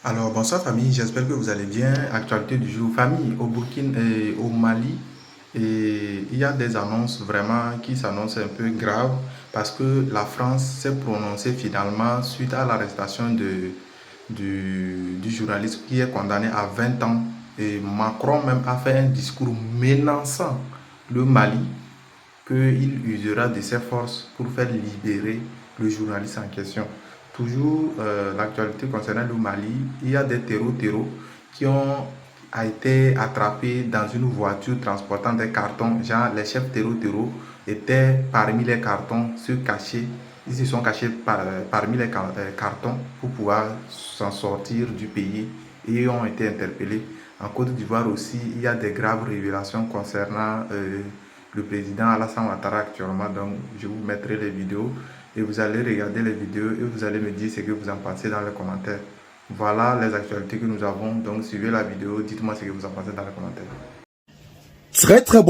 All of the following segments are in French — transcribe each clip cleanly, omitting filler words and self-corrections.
Alors, bonsoir famille, j'espère que vous allez bien. Actualité du jour, famille, au Burkina et au Mali, et il y a des annonces vraiment qui s'annoncent un peu graves parce que la France s'est prononcée finalement suite à l'arrestation du journaliste qui est condamné à 20 ans. Et Macron même a fait un discours menaçant le Mali qu'il usera de ses forces pour faire libérer le journaliste en question. Toujours l'actualité concernant le Mali, il y a des terreaux qui ont été attrapés dans une voiture transportant des cartons. Genre, les chefs terreaux étaient parmi les cartons, se cachaient. Ils se sont cachés parmi les cartons pour pouvoir s'en sortir du pays et ont été interpellés. En Côte d'Ivoire aussi, il y a des graves révélations concernant le président Alassane Ouattara actuellement. Donc, je vous mettrai les vidéos et vous allez regarder les vidéos et vous allez me dire ce que vous en pensez dans les commentaires. Voilà les actualités que nous avons. Donc, suivez la vidéo. Dites-moi ce que vous en pensez dans les commentaires. Très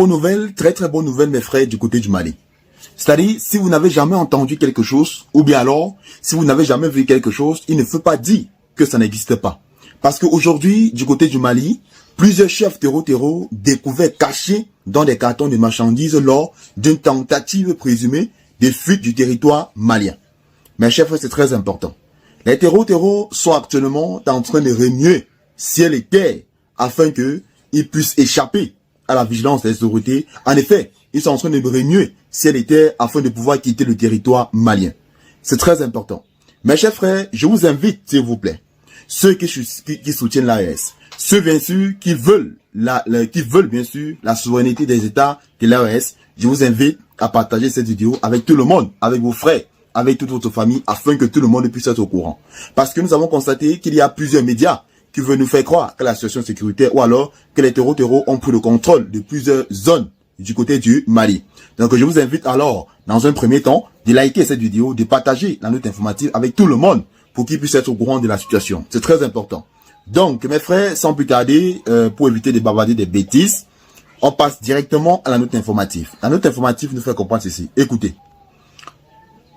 bonne nouvelle mes frères du côté du Mali. C'est-à-dire, si vous n'avez jamais entendu quelque chose, ou bien alors, si vous n'avez jamais vu quelque chose, il ne faut pas dire que ça n'existe pas. Parce qu'aujourd'hui, du côté du Mali, plusieurs chefs terreaux découverts cachés dans des cartons de marchandises lors d'une tentative présumée de fuite du territoire malien. Mes chefs, c'est très important. Les terreaux sont actuellement en train de remuer ciel et terre afin qu'ils puissent échapper à la vigilance des autorités. En effet, ils sont en train de remuer ciel et terre afin de pouvoir quitter le territoire malien. C'est très important. Mes chers frères, je vous invite, s'il vous plaît, ceux qui soutiennent l'AES, ceux bien sûr qui veulent bien sûr la souveraineté des États de l'AES, je vous invite à partager cette vidéo avec tout le monde, avec vos frères, avec toute votre famille, afin que tout le monde puisse être au courant. Parce que nous avons constaté qu'il y a plusieurs médias qui veulent nous faire croire que la situation sécuritaire ou alors que les terreaux ont pris le contrôle de plusieurs zones du côté du Mali. Donc je vous invite alors, dans un premier temps, de liker cette vidéo, de partager la note informative avec tout le monde pour qu'ils puissent être au courant de la situation. C'est très important. Donc mes frères, sans plus tarder, pour éviter de bavarder des bêtises, on passe directement à la note informative. La note informative nous fait comprendre ceci. Écoutez.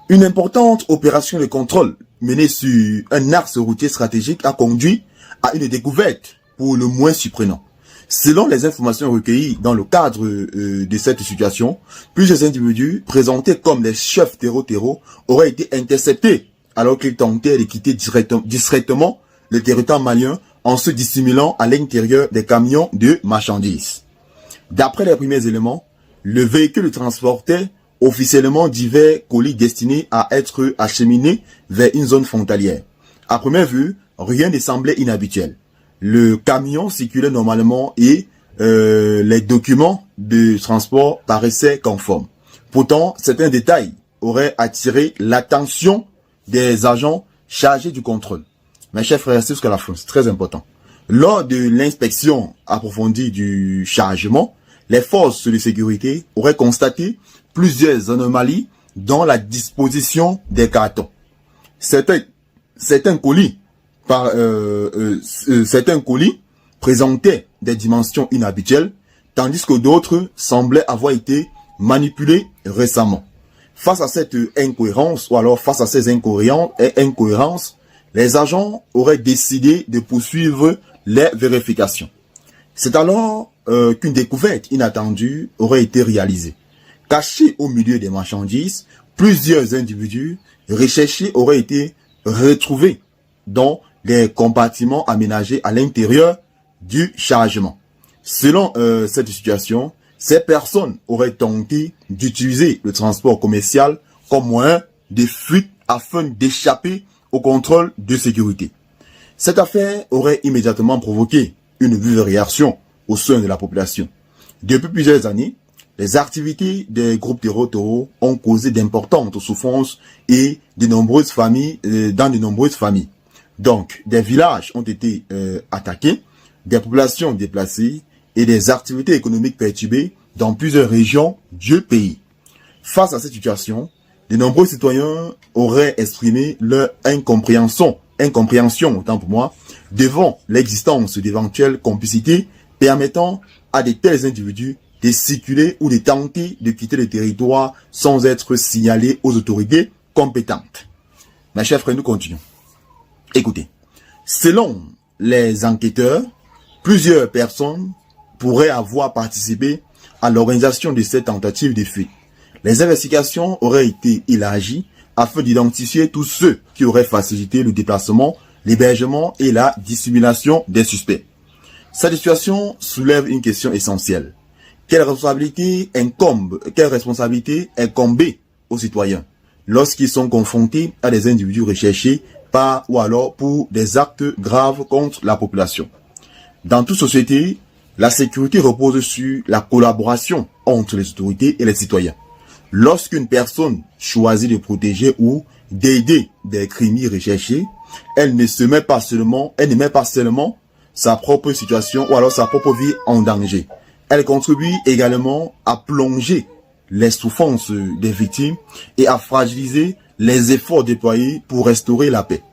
Une importante opération de contrôle menée sur un axe routier stratégique a conduit à une découverte pour le moins surprenant. Selon les informations recueillies dans le cadre de cette situation, plusieurs individus présentés comme les chefs terreaux auraient été interceptés alors qu'ils tentaient de quitter discrètement le territoire malien en se dissimulant à l'intérieur des camions de marchandises. D'après les premiers éléments, le véhicule transportait officiellement divers colis destinés à être acheminés vers une zone frontalière. À première vue, rien ne semblait inhabituel. Le camion circulait normalement et les documents de transport paraissaient conformes. Pourtant, certains détails auraient attiré l'attention des agents chargés du contrôle. Mes chers frères, c'est jusqu'à la fin, c'est très important. Lors de l'inspection approfondie du chargement, les forces de sécurité auraient constaté plusieurs anomalies dans la disposition des cartons. Certains colis présentaient des dimensions inhabituelles, tandis que d'autres semblaient avoir été manipulés récemment. Face à cette incohérence, ou alors face à ces incohérences, les agents auraient décidé de poursuivre les vérifications. C'est alors qu'une découverte inattendue aurait été réalisée. Cachés au milieu des marchandises, plusieurs individus recherchés auraient été retrouvés dans les compartiments aménagés à l'intérieur du chargement. Selon cette situation, ces personnes auraient tenté d'utiliser le transport commercial comme moyen de fuite afin d'échapper au contrôle de sécurité. Cette affaire aurait immédiatement provoqué une vive réaction au sein de la population. Depuis plusieurs années, les activités des groupes terreaux ont causé d'importantes souffrances et dans de nombreuses familles. Donc, des villages ont été attaqués, des populations déplacées et des activités économiques perturbées dans plusieurs régions du pays. Face à cette situation, de nombreux citoyens auraient exprimé leur incompréhension, autant pour moi, devant l'existence d'éventuelles complicités permettant à de tels individus de circuler ou de tenter de quitter le territoire sans être signalés aux autorités compétentes. Mes chers frères, nous continuons. Écoutez, Selon les enquêteurs, plusieurs personnes pourraient avoir participé à l'organisation de cette tentative de fuite. Les investigations auraient été élargies afin d'identifier tous ceux qui auraient facilité le déplacement, l'hébergement et la dissimulation des suspects. Cette situation soulève une question essentielle. Quelle responsabilité incombe aux citoyens lorsqu'ils sont confrontés à des individus recherchés par ou alors pour des actes graves contre la population? Dans toute société, la sécurité repose sur la collaboration entre les autorités et les citoyens. Lorsqu'une personne choisit de protéger ou d'aider des criminels recherchés, elle ne met pas seulement sa propre situation ou alors sa propre vie en danger. Elle contribue également à plonger les souffrances des victimes et à fragiliser les efforts déployés pour restaurer la paix.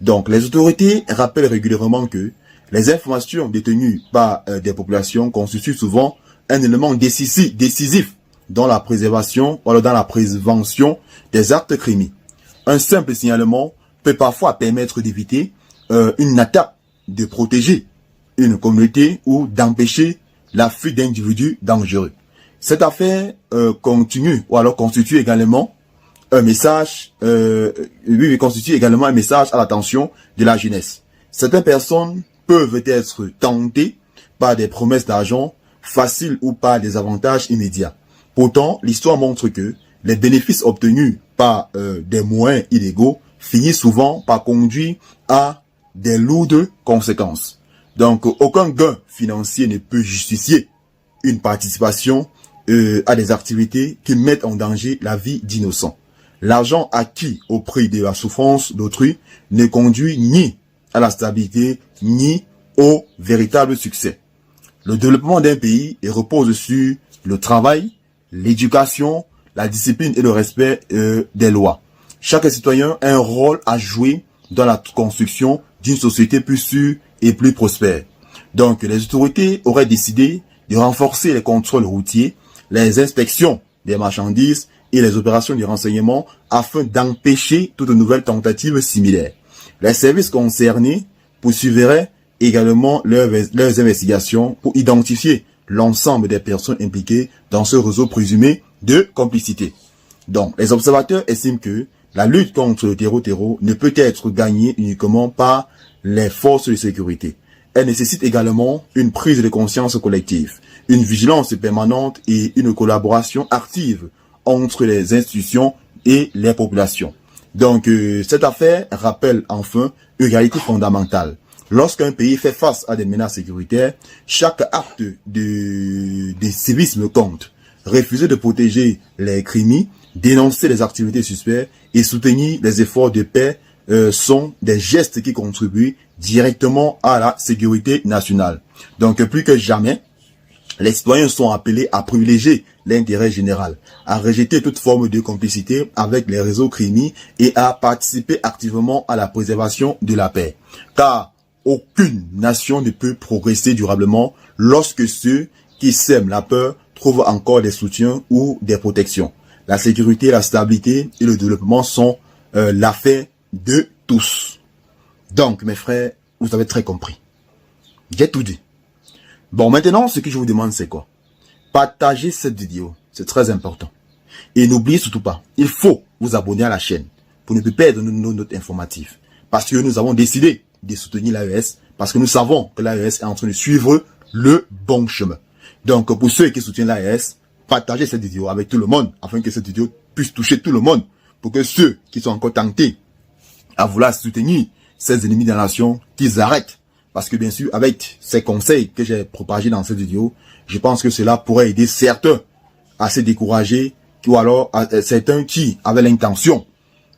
Donc, les autorités rappellent régulièrement que les informations détenues par des populations constituent souvent un élément décisif dans la préservation ou dans la prévention des actes criminels. Un simple signalement peut parfois permettre d'éviter une attaque, de protéger une communauté ou d'empêcher la fuite d'individus dangereux. Cette affaire constitue également un message, constitue également un message à l'attention de la jeunesse. Certaines personnes peuvent être tentées par des promesses d'argent faciles ou par des avantages immédiats. Pourtant, l'histoire montre que les bénéfices obtenus par des moyens illégaux finissent souvent par conduire à des lourdes conséquences. Donc, aucun gain financier ne peut justifier une participation à des activités qui mettent en danger la vie d'innocents. L'argent acquis au prix de la souffrance d'autrui ne conduit ni à la stabilité, ni au véritable succès. Le développement d'un pays repose sur le travail, l'éducation, la discipline et le respect des lois. Chaque citoyen a un rôle à jouer dans la construction d'une société plus sûre et plus prospère. Donc, les autorités auraient décidé de renforcer les contrôles routiers, les inspections des marchandises et les opérations de renseignement afin d'empêcher toute nouvelle tentative similaire. Les services concernés poursuivraient également leurs investigations pour identifier l'ensemble des personnes impliquées dans ce réseau présumé de complicité. Donc, les observateurs estiment que la lutte contre le terreau ne peut être gagnée uniquement par les forces de sécurité. Elle nécessite également une prise de conscience collective, une vigilance permanente et une collaboration active entre les institutions et les populations. Donc, cette affaire rappelle enfin une réalité fondamentale. Lorsqu'un pays fait face à des menaces sécuritaires, chaque acte de civisme compte. Refuser de protéger les criminels, dénoncer les activités suspectes et soutenir les efforts de paix sont des gestes qui contribuent directement à la sécurité nationale. Donc, plus que jamais, les citoyens sont appelés à privilégier l'intérêt général, à rejeter toute forme de complicité avec les réseaux criminels et à participer activement à la préservation de la paix. Car aucune nation ne peut progresser durablement lorsque ceux qui sèment la peur trouvent encore des soutiens ou des protections. La sécurité, la stabilité et le développement sont l'affaire de tous. Donc, mes frères, vous avez très compris. J'ai tout dit. Bon, maintenant, ce que je vous demande, c'est quoi? Partagez cette vidéo. C'est très important. Et n'oubliez surtout pas, il faut vous abonner à la chaîne pour ne plus perdre nos notes informatives. Parce que nous avons décidé de soutenir l'AES, parce que nous savons que l'AES est en train de suivre le bon chemin. Donc, pour ceux qui soutiennent l'AES, partagez cette vidéo avec tout le monde, afin que cette vidéo puisse toucher tout le monde, pour que ceux qui sont encore tentés à vouloir soutenir ces ennemis de la nation, qu'ils arrêtent. Parce que bien sûr, avec ces conseils que j'ai propagés dans cette vidéo, je pense que cela pourrait aider certains à se décourager, ou alors certains qui avaient l'intention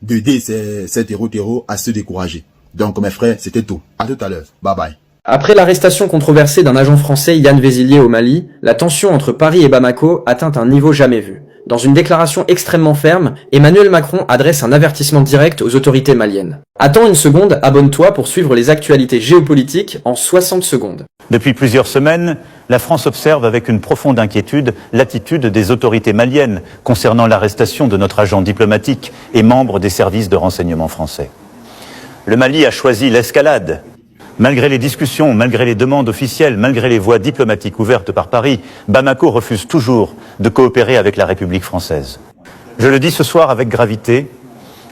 d'aider ces terreaux à se décourager. Donc mes frères, c'était tout. À tout à l'heure. Bye bye. Après l'arrestation controversée d'un agent français, Yann Vézilier, au Mali, la tension entre Paris et Bamako atteint un niveau jamais vu. Dans une déclaration extrêmement ferme, Emmanuel Macron adresse un avertissement direct aux autorités maliennes. Attends une seconde, abonne-toi pour suivre les actualités géopolitiques en 60 secondes. Depuis plusieurs semaines, la France observe avec une profonde inquiétude l'attitude des autorités maliennes concernant l'arrestation de notre agent diplomatique et membre des services de renseignement français. Le Mali a choisi l'escalade Malgré les discussions, malgré les demandes officielles, malgré les voies diplomatiques ouvertes par Paris, Bamako refuse toujours de coopérer avec la République française. Je le dis ce soir avec gravité,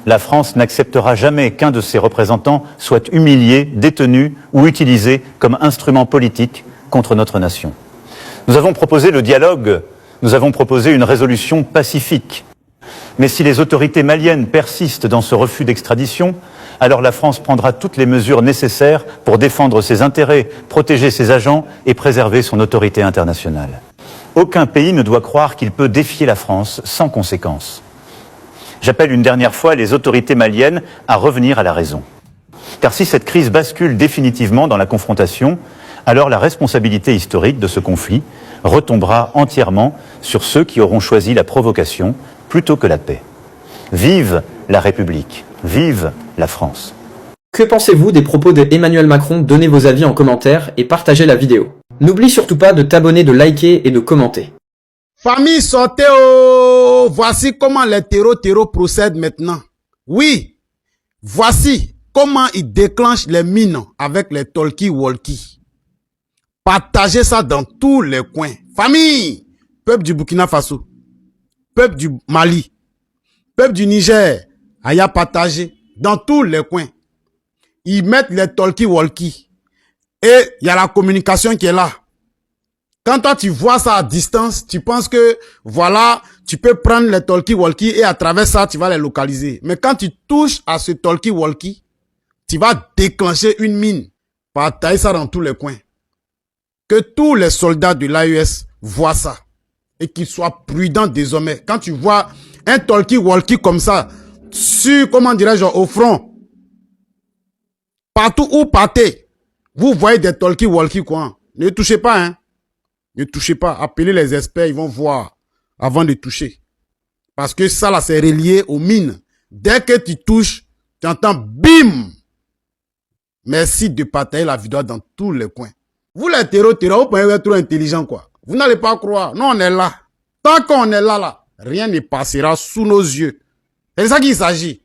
la France n'acceptera jamais qu'un de ses représentants soit humilié, détenu ou utilisé comme instrument politique contre notre nation. Nous avons proposé le dialogue, nous avons proposé une résolution pacifique. Mais si les autorités maliennes persistent dans ce refus d'extradition, alors la France prendra toutes les mesures nécessaires pour défendre ses intérêts, protéger ses agents et préserver son autorité internationale. Aucun pays ne doit croire qu'il peut défier la France sans conséquence. J'appelle une dernière fois les autorités maliennes à revenir à la raison. Car si cette crise bascule définitivement dans la confrontation, alors la responsabilité historique de ce conflit retombera entièrement sur ceux qui auront choisi la provocation plutôt que la paix. Vive la République, vive la France. Que pensez-vous des propos d'Emmanuel Macron? Donnez vos avis en commentaire et partagez la vidéo. N'oublie surtout pas de t'abonner, de liker et de commenter. Famille, sortez oh! Voici comment les terreaux procèdent maintenant. Oui, voici comment ils déclenchent les mines avec les talkie-walkie. Partagez ça dans tous les coins. Famille, peuple du Burkina Faso, peuple du Mali, peuple du Niger, aïe à partager dans tous les coins. Ils mettent les talkie-walkie et il y a la communication qui est là. Quand toi tu vois ça à distance, tu penses que voilà, tu peux prendre les talkie-walkie et à travers ça tu vas les localiser. Mais quand tu touches à ce talkie-walkie, tu vas déclencher une mine. Partager ça dans tous les coins. Que tous les soldats de l'AES voient ça et qu'ils soient prudents désormais. Quand tu vois un talkie-walkie comme ça, sur, comment dirais-je, au front, partout où partez, vous voyez des talkie-walkie quoi. Ne touchez pas, hein. Ne touchez pas. Appelez les experts, ils vont voir avant de toucher. Parce que ça là, c'est relié aux mines. Dès que tu touches, tu entends bim. Merci de partager la vidéo dans tous les coins. Vous les terreaux, vous pouvez être trop intelligent quoi. Vous n'allez pas croire. Non, on est là. Tant qu'on est là, rien ne passera sous nos yeux. C'est de ça qu'il s'agit.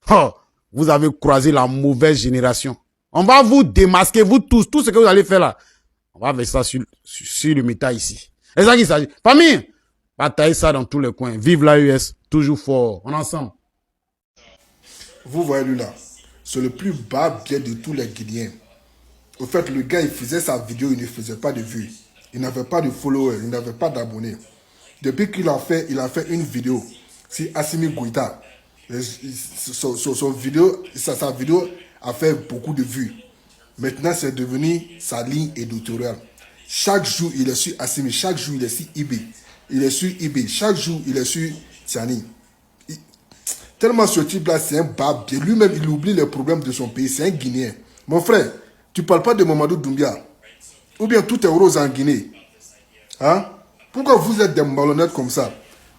Oh, vous avez croisé la mauvaise génération. On va vous démasquer, vous tous, tout ce que vous allez faire là. On va mettre ça sur le méta ici. C'est ça qu'il s'agit. Famille, partagez ça dans tous les coins. Vive l'AES, toujours fort. On est ensemble. Vous voyez lui là, c'est le plus bas biais de tous les Guinéens. Au fait, le gars, il faisait sa vidéo, il ne faisait pas de vues. Il n'avait pas de followers, il n'avait pas d'abonnés. Depuis qu'il a fait, une vidéo sur Assimi Goïta. Sa vidéo a fait beaucoup de vues. Maintenant, c'est devenu sa ligne éditoriale. Chaque jour, il est sur Assimi. Chaque jour, il est sur eBay. Il est sur eBay. Chaque jour, il est sur Tiani. Tellement ce type-là, c'est un bab. Lui-même, il oublie les problèmes de son pays. C'est un Guinéen. Mon frère, tu ne parles pas de Mamadou Doumbia. Ou bien tout est rose en Guinée. Hein? Pourquoi vous êtes des malhonnêtes comme ça?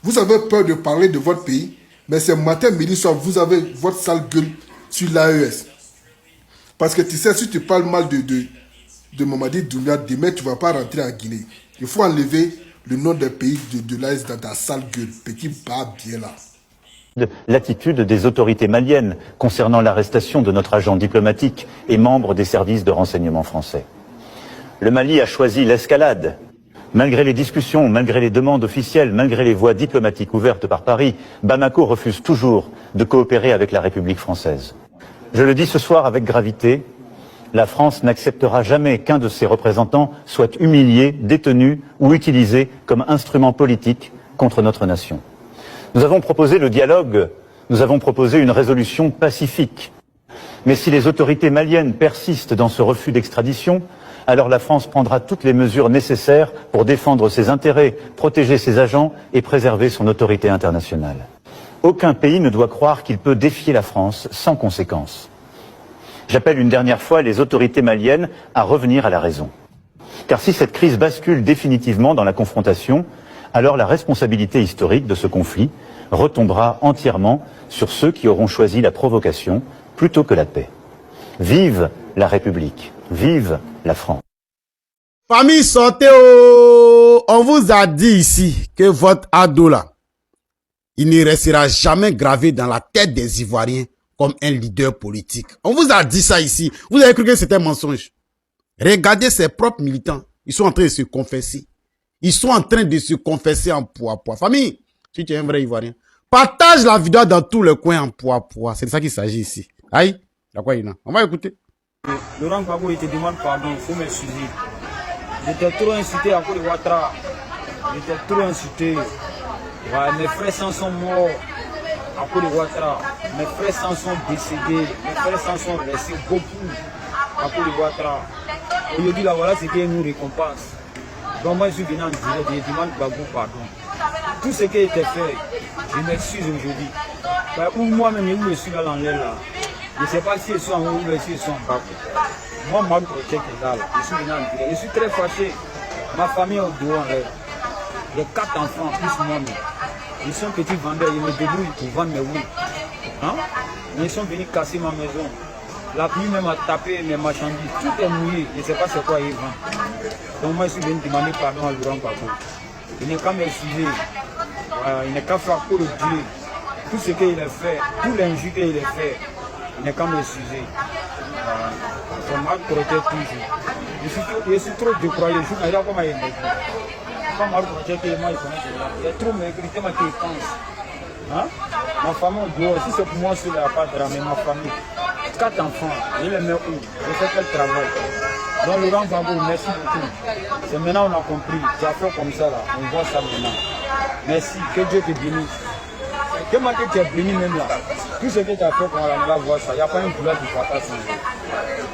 Vous avez peur de parler de votre pays, mais c'est matin, midi, soir, vous avez votre sale gueule sur l'AES. Parce que tu sais, si tu parles mal de Mamadou Doumbia, demain, tu ne vas pas rentrer en Guinée. Il faut enlever le nom des pays de l'AES dans ta sale gueule. Petit bas bien là. L'attitude des autorités maliennes concernant l'arrestation de notre agent diplomatique et membre des services de renseignement français. Le Mali a choisi l'escalade. Malgré les discussions, malgré les demandes officielles, malgré les voies diplomatiques ouvertes par Paris, Bamako refuse toujours de coopérer avec la République française. Je le dis ce soir avec gravité, la France n'acceptera jamais qu'un de ses représentants soit humilié, détenu ou utilisé comme instrument politique contre notre nation. Nous avons proposé le dialogue, nous avons proposé une résolution pacifique. Mais si les autorités maliennes persistent dans ce refus d'extradition, alors la France prendra toutes les mesures nécessaires pour défendre ses intérêts, protéger ses agents et préserver son autorité internationale. Aucun pays ne doit croire qu'il peut défier la France sans conséquence. J'appelle une dernière fois les autorités maliennes à revenir à la raison. Car si cette crise bascule définitivement dans la confrontation, alors la responsabilité historique de ce conflit retombera entièrement sur ceux qui auront choisi la provocation plutôt que la paix. Vive la République, vive la France. Famille, sortez oh! On vous a dit ici que votre ado là, il ne restera jamais gravé dans la tête des Ivoiriens comme un leader politique. On vous a dit ça ici. Vous avez cru que c'était un mensonge. Regardez ses propres militants. Ils sont en train de se confesser. Ils sont en train de se confesser en poids. Famille, si tu es un vrai Ivoirien, partage la vidéo dans tout le coin en poids. C'est de ça qu'il s'agit ici. Aïe, on va écouter. Laurent Gbagbo, il te demande pardon, il faut m'excuser. J'étais trop incité à Côte Ouattara. J'étais trop incité. Ouais, mes frères sans sont morts à Côte Ouattara. Mes frères sans sont décédés. Mes frères sans sont restés beaucoup à Côte Ouattara. Aujourd'hui, là, voilà ce qui nous récompense. Donc moi, je suis venu en direct, je demande Gbagbo pardon. Tout ce qui a été fait, je m'excuse aujourd'hui. Ou moi-même, où je suis là dans l'air là. Je ne sais pas si je suis en haut ou si je suis en bas. Moi, ma projet est là. Je suis venu en direct. Je suis très fâché. Ma famille est au dos en l'air. J'ai 4 enfants, plus moi-même. Ils sont petits vendeurs, ils me débrouillent pour vendre mes oui. Hein? Ils sont venus casser ma maison. La pluie même a tapé mes marchandises. Tout est mouillé. Je ne sais pas c'est quoi ils vendent. Donc moi, je suis venu demander pardon à Laurent Gbagbo. Il n'est qu'à m'excuser. Il n'est qu'à faire pour le Dieu. Tout ce qu'il a fait, tout l'injure qu'il a fait, il n'est qu'à m'excuser. C'est mal projet toujours. Je suis trop décroyé. Je suis comment il est maigri. Quand mal projet qu'il m'a il est trop maigri, tellement qu'il pense. Hein? Ma famille au dehors, si c'est pour moi, c'est la pas de ramener ma famille. 4 enfants, je les mets où? Je fais quel travail? Donc Laurent Gbagbo, merci beaucoup. C'est maintenant on a compris. Tu as fait comme ça là, on voit ça maintenant. Merci, que Dieu te bénisse. Comment que tu es béni même là? Tout ce que tu as fait quand on va voir ça, il n'y a pas une douleur qui va pas changer.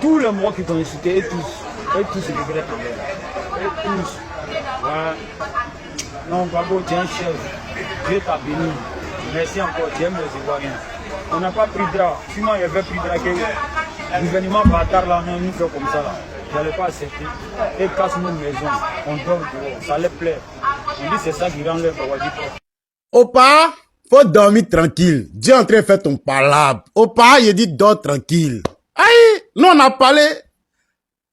Tous les mots qui t'ont incité, et tous se regrettent en l'air. Et tous. Voilà. Non, Gbagbo, tu es un chef. Dieu t'a béni. Merci encore, tu aimes les Ivoiriens. On n'a pas pris de drap. Sinon, il y avait pris de drap. Le gouvernement bâtard là, on nous fait comme ça là. Je n'allais pas accepter. Et casse nos maisons. On dort dehors. Ça les plaît. On dit c'est ça qui rend leur Bawadi. Opa, faut dormir tranquille. Dieu est en train de faire ton palabre. Opa, il dit dors tranquille. Aïe, nous on a parlé.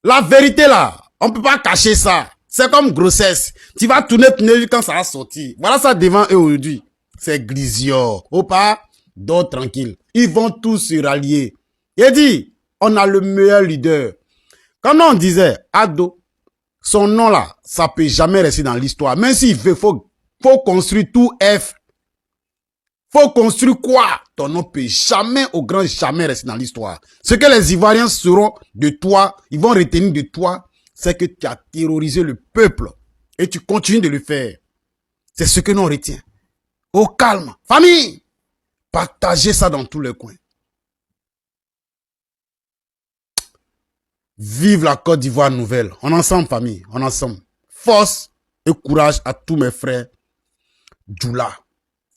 La vérité là, on ne peut pas cacher ça. C'est comme grossesse. Tu vas tourner quand ça va sortir. Voilà ça devant eux aujourd'hui. C'est Glisio. Opa, dors tranquille. Ils vont tous se rallier. Il dit, on a le meilleur leader. Quand on disait Ado, son nom là, ça peut jamais rester dans l'histoire. Même s'il veut, faut construire tout F. Faut construire quoi? Ton nom peut jamais, au grand jamais rester dans l'histoire. Ce que les Ivoiriens seront de toi, ils vont retenir de toi, c'est que tu as terrorisé le peuple. Et tu continues de le faire. C'est ce que nous on retient. Au calme. Famille, partagez ça dans tous les coins. Vive la Côte d'Ivoire nouvelle. On ensemble, famille. On ensemble. Force et courage à tous mes frères. Djoula.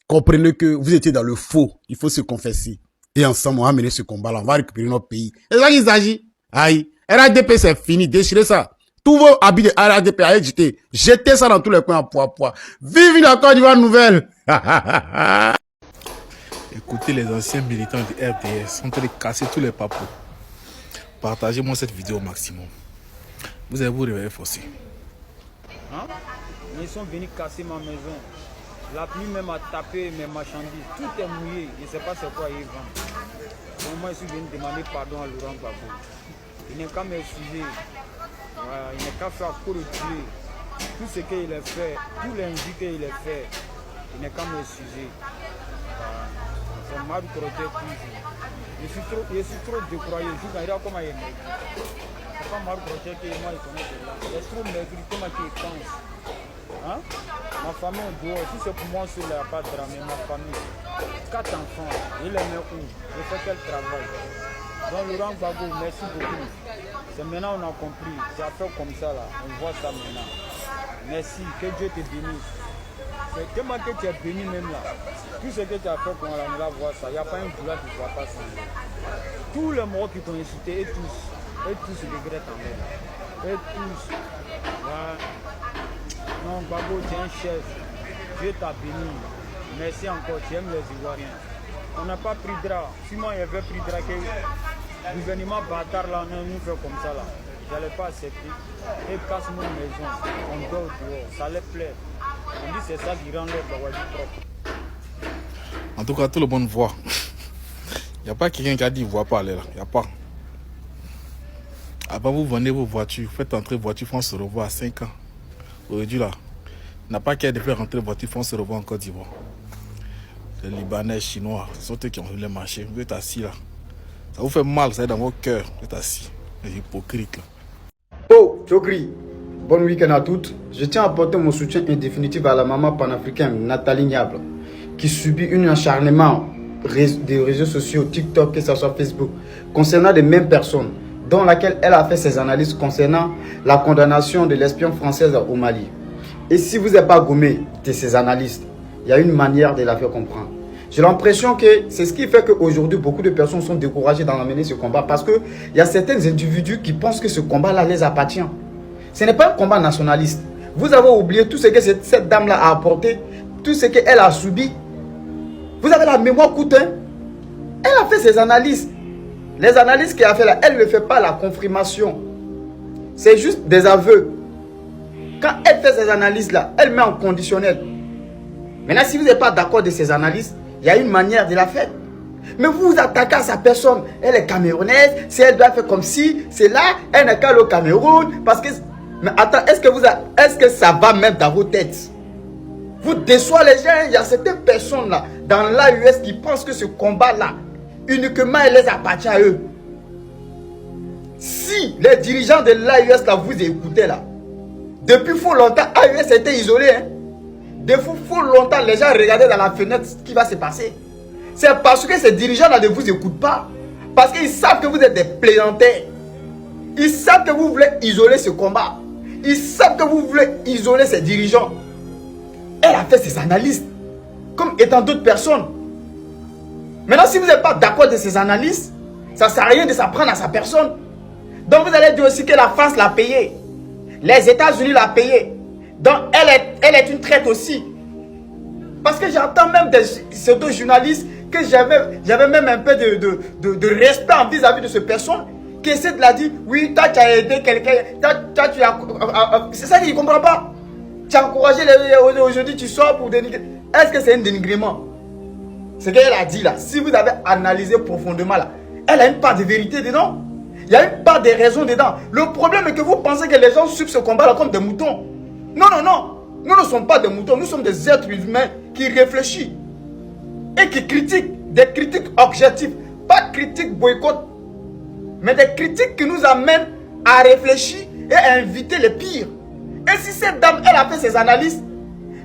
Comprenez que vous étiez dans le faux. Il faut se confesser. Et ensemble, on va mener ce combat-là. On va récupérer notre pays. C'est ça qu'il s'agit. Aïe. RADP, c'est fini. Déchirez ça. Tous vos habits de RADP, allez jeter. Jetez ça dans tous les coins à poids. Vive la Côte d'Ivoire nouvelle. Écoutez les anciens militants du RDS sont en train de casser tous les papous. Partagez-moi cette vidéo au maximum. Vous allez vous réveiller forcé. Hein? Ils sont venus casser ma maison. La pluie même a tapé mes marchandises. Tout est mouillé. Je ne sais pas c'est quoi ils vendent. Donc moi, je suis venu demander pardon à Laurent Gbagbo. Il n'est qu'à m'excuser. Voilà, il n'est qu'à faire pour le Dieu. Tout ce qu'il a fait, tout l'injure qu'il a fait, il n'est qu'à m'excuser. Voilà. C'est mal projet toujours. Je suis trop décroyé. Je regarde comment il est maigri. C'est pas mal projet que moi, il connaît de là. Il est trop maigri, comment il pense. Hein? Ma famille est dehors. Si c'est pour moi, c'est là, pas de drame. Ma famille, 4 enfants. Il les met où? Je fais quel travail? Donc Laurent Gbagbo, merci beaucoup. C'est maintenant on a compris. Tu as fait comme ça là. On voit ça maintenant. Merci. Que Dieu te bénisse. C'est tellement que tu es béni même là. Tout ce que tu as fait, quand on va voir ça, il n'y a pas une douleur qui ne va pas changer. Tous les mots qui t'ont incité, et tous regrettent en même. Et tous. Voilà. Non, Gbagbo, tu es un chef. Dieu t'a béni. Merci encore, tu aimes les Ivoiriens. On n'a pas pris de drap. Si moi, il y avait pris de drap, le gouvernement bâtard là, on nous fait comme ça là. Je n'allais pas accepter. Et casse nos maisons. On dort dehors. Ça les plaît. On dit c'est ça qui rend leur Bawadi propre. En tout cas, tout le monde voit Il n'y a pas quelqu'un qui a dit qu'il ne voit pas aller là. Il n'y a pas. Avant, vous vendez vos voitures. Vous faites entrer voiture France Revoir à 5 ans. Aujourd'hui là, il n'a pas qu'à de faire rentrer voiture France Revoir en Côte d'Ivoire. Les Libanais, Chinois, ce sont eux qui ont eu le marché. Vous êtes assis là. Ça vous fait mal, ça est dans vos cœurs. Vous êtes assis. Les hypocrites là. Oh, Chokri, bon week-end à toutes. Je tiens à apporter mon soutien indéfinitif à la maman panafricaine Nathalie Niable, qui subit un acharnement des réseaux sociaux, TikTok, que ce soit Facebook, concernant les mêmes personnes, dans laquelle elle a fait ses analyses concernant la condamnation de l'espion française au Mali. Et si vous n'êtes pas gommé de ces analystes, il y a une manière de la faire comprendre. J'ai l'impression que c'est ce qui fait qu'aujourd'hui, beaucoup de personnes sont découragées d'en amener ce combat parce qu'il y a certains individus qui pensent que ce combat-là les appartient. Ce n'est pas un combat nationaliste. Vous avez oublié tout ce que cette dame-là a apporté, tout ce qu'elle a subi. Vous avez la mémoire courte, hein? Elle a fait ses analyses. Les analyses qu'elle a fait là, elle ne fait pas la confirmation. C'est juste des aveux. Quand elle fait ses analyses là, elle met en conditionnel. Maintenant, si vous n'êtes pas d'accord de ces analyses, il y a une manière de la faire. Mais vous vous attaquez à sa personne. Elle est camerounaise. Si elle doit faire comme si, c'est là, elle n'est qu'à le Cameroun. Parce que, mais attends, est-ce que ça va même dans vos têtes? Vous déçoivez les gens. Il y a certaines personnes là, dans l'AUS qui pensent que ce combat-là, uniquement, elle les appartient à eux. Si les dirigeants de l'AUS là, vous écoutez là, depuis fort longtemps, l'AUS était isolé. Hein? Depuis fort longtemps, les gens regardaient dans la fenêtre ce qui va se passer. C'est parce que ces dirigeants-là ne vous écoutent pas. Parce qu'ils savent que vous êtes des plaisantaires. Ils savent que vous voulez isoler ce combat. Ils savent que vous voulez isoler ces dirigeants. Elle a fait ses analyses. Comme étant d'autres personnes. Maintenant, si vous n'êtes pas d'accord de ces analyses, ça ne sert à rien de s'apprendre à sa personne. Donc vous allez dire aussi que la France l'a payé. Les États-Unis l'ont payé. Donc elle est une traite aussi. Parce que j'entends même des pseudo-journalistes que j'avais même un peu de respect vis-à-vis de cette personne qui essaie de la dire, oui, toi tu as aidé quelqu'un, c'est ça qu'il ne comprend pas. Tu as encouragé les aujourd'hui tu sors pour dénigrer. Est-ce que c'est un dénigrement? Ce qu'elle a dit là, si vous avez analysé profondément là, elle a une part de vérité dedans. Il y a une part de raison dedans. Le problème est que vous pensez que les gens suivent ce combat là comme des moutons. Non, non, non. Nous ne sommes pas des moutons, nous sommes des êtres humains qui réfléchissent et qui critiquent, des critiques objectives, pas critiques boycott, mais des critiques qui nous amènent à réfléchir et à inviter les pires. Et si cette dame, elle a fait ses analyses,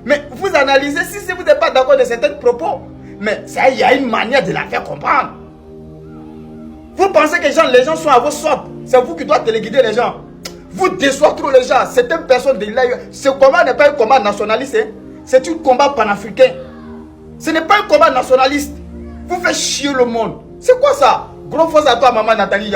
mais vous analysez, si vous n'êtes pas d'accord de certains propos, mais ça, il y a une manière de la faire comprendre. Vous pensez que les gens sont à vos sortes, c'est vous qui doivez téléguider les gens. Vous déçoivez trop les gens. Certaines personnes de l'AUS. Ce combat n'est pas un combat nationaliste. Hein? C'est un combat panafricain. Ce n'est pas un combat nationaliste. Vous faites chier le monde. C'est quoi ça? Gros force à toi, maman Nathalie.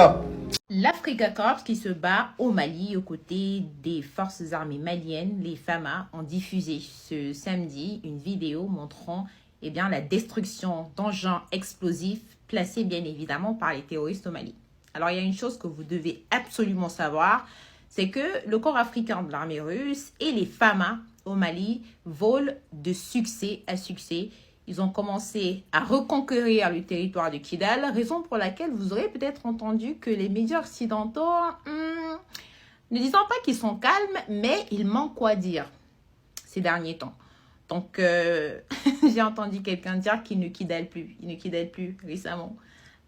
L'Africa Corps qui se bat au Mali aux côtés des forces armées maliennes, les FAMA, ont diffusé ce samedi une vidéo montrant la destruction d'engins explosifs placés bien évidemment par les terroristes au Mali. Alors il y a une chose que vous devez absolument savoir, c'est que le corps africain de l'armée russe et les FAMA au Mali volent de succès à succès. Ils ont commencé à reconquérir le territoire de Kidal, raison pour laquelle vous aurez peut-être entendu que les médias occidentaux, ne disant pas qu'ils sont calmes, mais ils manquent quoi dire ces derniers temps. Donc, j'ai entendu quelqu'un dire qu'il ne kidale plus. Il ne kidale plus récemment.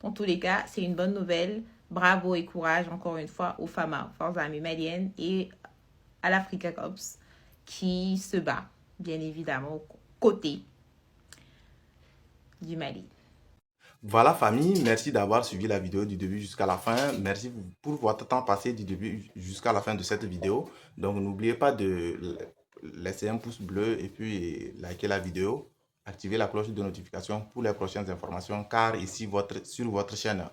Dans tous les cas, c'est une bonne nouvelle. Bravo et courage, encore une fois, aux FAMA, Forces armées maliennes, et à l'Africa Corps, qui se bat, bien évidemment, aux côtés du Mali. Voilà famille, merci d'avoir suivi la vidéo du début jusqu'à la fin. Merci pour votre temps passé du début jusqu'à la fin de cette vidéo. Donc n'oubliez pas de laisser un pouce bleu et puis liker la vidéo. Activez la cloche de notification pour les prochaines informations, car ici sur votre chaîne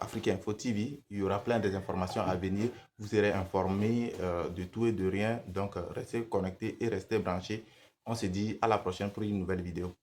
Africa Info TV, il y aura plein d'informations à venir. Vous serez informés de tout et de rien. Donc restez connectés et restez branchés. On se dit à la prochaine pour une nouvelle vidéo.